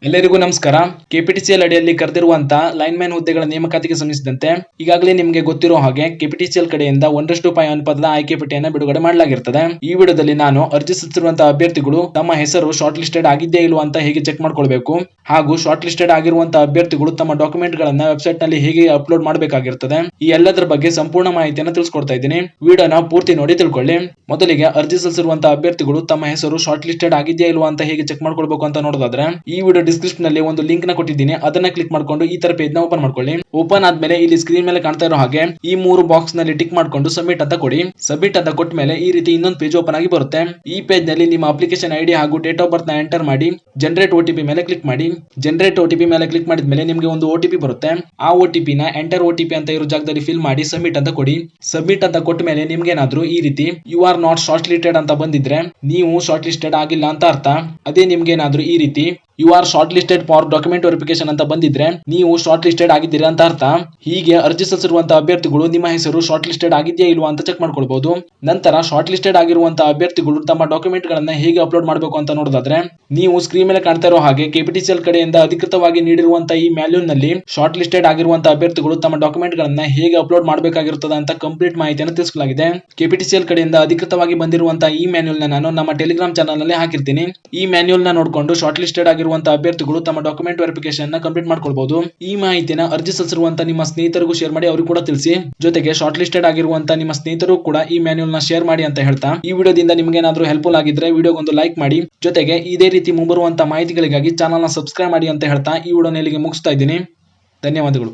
ಎಲ್ಲರಿಗೂ ನಮಸ್ಕಾರ. ಕೆಪಿಟಿಸಿಎಲ್ ಅಡಿಯಲ್ಲಿ ಕರೆದಿರುವಂತಹ ಲೈನ್ಮ್ಯಾನ್ ಹುದ್ದೆಗಳ ನೇಮಕಾತಿಗೆ ಸಂಬಂಧಿಸಿದಂತೆ ಈಗಾಗಲೇ ನಿಮಗೆ ಗೊತ್ತಿರೋ ಹಾಗೆ ಕೆಪಿಟಿಸಿಎಲ್ ಕಡೆಯಿಂದ 1:5 ಅನುಪಾತದ ಆಯ್ಕೆ ಪಟ್ಟಿಯನ್ನು ಬಿಡುಗಡೆ ಮಾಡಲಾಗಿರುತ್ತದೆ. ಈ ವಿಡಿಯೋದಲ್ಲಿ ನಾನು ಅರ್ಜಿ ಸಲ್ಲಿಸಿರುವಂತಹ ಅಭ್ಯರ್ಥಿಗಳು ತಮ್ಮ ಹೆಸರು ಶಾರ್ಟ್ ಲಿಸ್ಟೆಡ್ ಆಗಿದೆಯೇ ಇಲ್ವಾ ಅಂತ ಹೇಗೆ ಚೆಕ್ ಮಾಡ್ಕೊಳ್ಬೇಕು, ಹಾಗೂ ಶಾರ್ಟ್ ಲಿಸ್ಟೆಡ್ ಆಗಿರುವಂತಹ ಅಭ್ಯರ್ಥಿಗಳು ತಮ್ಮ ಡಾಕ್ಯುಮೆಂಟ್ ಗಳನ್ನ ವೆಬ್ಸೈಟ್ ನಲ್ಲಿ ಹೇಗೆ ಅಪ್ಲೋಡ್ ಮಾಡಬೇಕಾಗಿರುತ್ತದೆ, ಈ ಎಲ್ಲದರ ಬಗ್ಗೆ ಸಂಪೂರ್ಣ ಮಾಹಿತಿಯನ್ನು ತಿಳಿಸ್ಕೊಡ್ತಾ ಇದ್ದೀನಿ. ವಿಡಿಯೋನ ಪೂರ್ತಿ ನೋಡಿ ತಿಳ್ಕೊಳ್ಳಿ. ಮೊದಲಿಗೆ ಅರ್ಜಿ ಸಲ್ಲಿಸಿರುವಂತಹ ಅಭ್ಯರ್ಥಿಗಳು ತಮ್ಮ ಹೆಸರು ಶಾರ್ಟ್ ಲಿಸ್ಟೆಡ್ ಆಗಿದೆಯಾ ಇಲ್ವಾ ಅಂತ ಹೇಗೆ ಚೆಕ್ ಮಾಡ್ಕೊಳ್ಬೇಕು ಅಂತ ನೋಡೋದಾದ್ರೆ, ಈ ವಿಡಿಯೋ ಡಿಸ್ಕ್ರಿಪ್ಷನ್ ನಲ್ಲಿ ಒಂದು ಲಿಂಕ್ ನ ಕೊಟ್ಟಿದ್ದೀನಿ, ಅದನ್ನ ಕ್ಲಿಕ್ ಮಾಡ್ಕೊಂಡು ಈ ತರ ಪೇಜ್ ನ ಓಪನ್ ಮಾಡ್ಕೊಳ್ಳಿ. ಓಪನ್ ಆದ್ಮೇಲೆ ಇಲ್ಲಿ ಸ್ಕ್ರೀನ್ ಮೇಲೆ ಕಾಣ್ತಾ ಇರೋ ಹಾಗೆ ಈ 3 ಬಾಕ್ಸ್ ನಲ್ಲಿ ಟಿಕ್ ಮಾಡ್ಕೊಂಡು ಸಬ್ಮಿಟ್ ಅಂತ ಕೊಡಿ. ಸಬ್ಮಿಟ್ ಅಂತ ಕೊಟ್ಟ ಮೇಲೆ ಈ ರೀತಿ ಇನ್ನೊಂದು ಪೇಜ್ ಓಪನ್ ಆಗಿ ಬರುತ್ತೆ. ಈ ಪೇಜ್ ನಲ್ಲಿ ನಿಮ್ಮ ಅಪ್ಲಿಕೇಶನ್ ಐಡಿ ಹಾಗೂ ಡೇಟ್ ಆಫ್ ಬರ್ತ್ ನ ಎಂಟರ್ ಮಾಡಿ ಜನರೇಟ್ OTP ಮೇಲೆ ಕ್ಲಿಕ್ ಮಾಡಿ. ಜನರೇಟ್ OTP ಮೇಲೆ ಕ್ಲಿಕ್ ಮಾಡಿದ್ಮೇಲೆ ನಿಮಗೆ ಒಂದು OTP ಬರುತ್ತೆ. ಆ OTP ನ ಎಂಟರ್ OTP ಅಂತ ಇರೋ ಜಾಗದಲ್ಲಿ ಫಿಲ್ ಮಾಡಿ ಸಬ್ಮಿಟ್ ಅಂತ ಕೊಡಿ. ಸಬ್ಮಿಟ್ ಅಂತ ಕೊಟ್ಟ ಮೇಲೆ ನಿಮ್ಗೆ ಏನಾದ್ರೂ ಈ ರೀತಿ you are not shortlisted ಅಂತ ಬಂದಿದ್ರೆ ನೀವು ಶಾರ್ಟ್ ಲಿಸ್ಟೆಡ್ ಆಗಿಲ್ಲ ಅಂತ ಅರ್ಥ. ಅದೇ ನಿಮ್ಗೆ ಏನಾದ್ರೂ ಈ ರೀತಿ you are shortlisted for document verification ಅಂತ ಬಂದಿದ್ರೆ ನೀವು ಶಾರ್ಟ್ ಲಿಸ್ಟೆಡ್ ಆಗಿದ್ದೀರಾ ಅಂತ ಅರ್ಥ. ಹೀಗೆ ಅರ್ಜಿ ಸಲ್ಲಿಸಿರುವಂತಹ ಅಭ್ಯರ್ಥಿಗಳು ನಿಮ್ಮ ಹೆಸರು ಶಾರ್ಟ್ ಲಿಸ್ಟೆಡ್ ಆಗಿದೆಯಾ ಇಲ್ವಾ ಅಂತ ಚೆಕ್ ಮಾಡ್ಕೊಳ್ಬಹುದು. ನಂತರ ಶಾರ್ಟ್ ಲಿಸ್ಟೆಡ್ ಆಗಿರುವಂತಹ ಅಭ್ಯರ್ಥಿಗಳು ತಮ್ಮ ಡಾಕ್ಯುಮೆಂಟ್ ಗಳನ್ನ ಹೇಗೆ ಅಪ್ಲೋಡ್ ಮಾಡಬೇಕು ಅಂತ ನೋಡೋದಾದ್ರೆ, ನೀವು ಸ್ಕ್ರೀನ್ ಮೇಲೆ ಕಾಣ್ತಾ ಇರೋ ಹಾಗೆ ಕೆಪಿಟಿಸಿಎಲ್ ಕಡೆಯಿಂದ ಅಧಿಕೃತವಾಗಿ ನೀಡಿರುವಂತಹ ಈ ಮ್ಯಾನ್ಯುಯಲ್ ನಲ್ಲಿ ಶಾರ್ಟ್ ಲಿಸ್ಟೆಡ್ ಆಗಿರುವಂತಹ ಅಭ್ಯರ್ಥಿಗಳು ತಮ್ಮ ಡಾಕ್ಯುಮೆಂಟ್ ಗಳನ್ನ ಹೇಗೆ ಅಪ್ಲೋಡ್ ಮಾಡಬೇಕಾಗಿರುತ್ತದೆ ಅಂತ ಕಂಪ್ಲೀಟ್ ಮಾಹಿತಿಯನ್ನು ತಿಳಿಸಲಾಗಿದೆ. ಕೆಪಿಟಿಸಿಎಲ್ ಕಡೆಯಿಂದ ಅಧಿಕೃತವಾಗಿ ಬಂದಿರುವಂತಹ ಈ ಮ್ಯಾನ್ಯುಯಲ್ ನಾನು ನಮ್ಮ ಟೆಲಿಗ್ರಾಮ್ ಚಾನಲ್ ನಲ್ಲಿ ಹಾಕಿರ್ತೀನಿ. ಈ ಮ್ಯಾನ್ಯುಯಲ್ ನ ನೋಡಿಕೊಂಡು ಶಾರ್ಟ್ ಲಿಸ್ಟೆಡ್ ಆಗಿರುವಂತಹ ಅಭ್ಯರ್ಥಿಗಳು ತಮ್ಮ ಡಾಕ್ಯುಮೆಂಟ್ ವೆರಿಫಿಕೇಶನ್ ನ ಕಂಪ್ಲೀಟ್ ಮಾಡ್ಕೊಳ್ಬಹುದು. ಈ ಮಾಹಿತಿನ ಅರ್ಜಿ ಸಲ್ಲಿಸಿರುವಂತಹ ನಿಮ್ಮ ಸ್ನೇಹಿತರಿಗೂ ಶೇರ್ ಮಾಡಿ, ಅವರಿಗೂ ಕೂಡ ತಿಳಿಸಿ. ಜೊತೆಗೆ ಶಾರ್ಟ್ ಲಿಸ್ಟೆಡ್ ಆಗಿರುವಂತಹ ನಿಮ್ಮ ಸ್ನೇಹಿತರು ಕೂಡ ಈ ಮ್ಯಾನ್ಯುಯಲ್ ನ ಶೇರ್ ಮಾಡಿ ಅಂತ ಹೇಳ್ತಾ, ಈ ವಿಡಿಯೋದಿಂದ ನಿಮಗೆ ಏನಾದರೂ ಹೆಲ್ಪ್ಫುಲ್ ಆಗಿದ್ರೆ ವಿಡಿಯೋಗೊಂದು ಲೈಕ್ ಮಾಡಿ. ಜೊತೆಗೆ ಇದೇ ರೀತಿ ಮುಂಬರುವಂತಹ ಮಾಹಿತಿಗಳಿಗಾಗಿ ಚಾನಲ್ ನ ಸಬ್ಸ್ಕ್ರೈಬ್ ಮಾಡಿ ಅಂತ ಹೇಳ್ತಾ ಈ ವಿಡಿಯೋನ ಇಲ್ಲಿಗೆ ಮುಗಿಸ್ತಾ ಇದ್ದೀನಿ. ಧನ್ಯವಾದಗಳು.